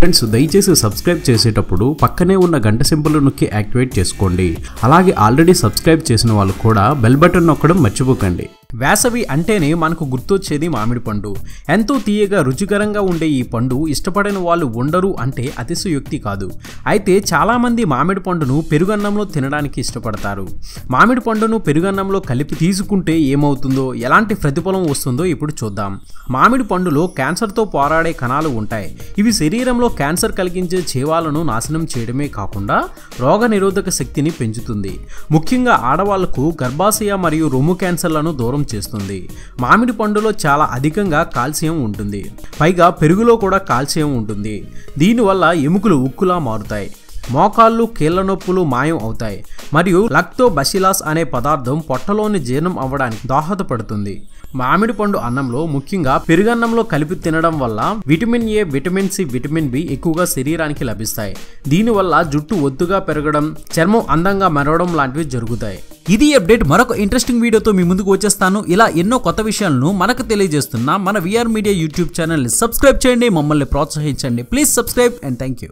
Friends దయచేసి subscribe చేసేటప్పుడు పక్కనే ఉన్న గంట సింబల్ నొక్కి యాక్టివేట్ చేసుకోండి. అలాగే ఆల్రెడీ సబ్స్క్రైబ్ చేసిన వాళ్ళు కూడా బెల్ బటన్ నొక్కడం మర్చిపోకండి. వేసవి అంటేనే మనకు గుర్తొచ్చేది మామిడి పండు. ఎంతో తీయగా రుచికరంగా ఉండే ఈ పండు ఇష్టపడని వాళ్ళు ఉండరు అంటే అతిశయోక్తి కాదు. అయితే చాలామంది మామిడి పండును పెరుగన్నంలో తినడానికి ఇష్టపడతారు. మామిడి పండును పెరుగన్నంలో కలిపి తీసుకుంటే ఏమవుతుందో, ఎలాంటి ప్రతిఫలం వస్తుందో ఇప్పుడు చూద్దాం. మామిడి పండులో క్యాన్సర్తో పోరాడే కణాలు ఉంటాయి. ఇవి శరీరంలో క్యాన్సర్ కలిగించే జీవాలను నాశనం చేయడమే కాకుండా రోగ నిరోధక శక్తిని పెంచుతుంది. ముఖ్యంగా ఆడవాళ్లకు గర్భాశయ మరియు రొమ్ము క్యాన్సర్లను దూరం చేస్తుంది. మామిడి పండులో చాలా అధికంగా కాల్షియం ఉంటుంది. పైగా పెరుగులో కూడా కాల్షియం ఉంటుంది. దీనివల్ల ఎముకలు ఉక్కులా మారుతాయి. మోకాళ్ళు కీళ్ల నొప్పులు మాయం అవుతాయి. మరియు లాక్టోబాసిల్లస్ అనే పదార్థం పొట్టలోని జీర్ణం అవ్వడానికి దోహదపడుతుంది. మామిడి పండు అన్నంలో, ముఖ్యంగా పెరుగన్నంలో కలిపి తినడం వల్ల vitamin A, vitamin C, vitamin B ఎక్కువగా శరీరానికి లభిస్తాయి. దీనివల్ల జుట్టు ఒత్తుగా పెరగడం, చర్మం అందంగా మెరవడం లాంటివి జరుగుతాయి. ఇది అప్డేట్. మరొక ఇంట్రెస్టింగ్ వీడియోతో మీ ముందుకు వచ్చేస్తాను. ఇలా ఎన్నో కొత్త విషయాలను మనకు తెలియజేస్తున్న మన విఆర్ మీడియా యూట్యూబ్ ఛానల్ని సబ్స్క్రైబ్ చేయండి, మమ్మల్ని ప్రోత్సహించండి. Please subscribe and thank you.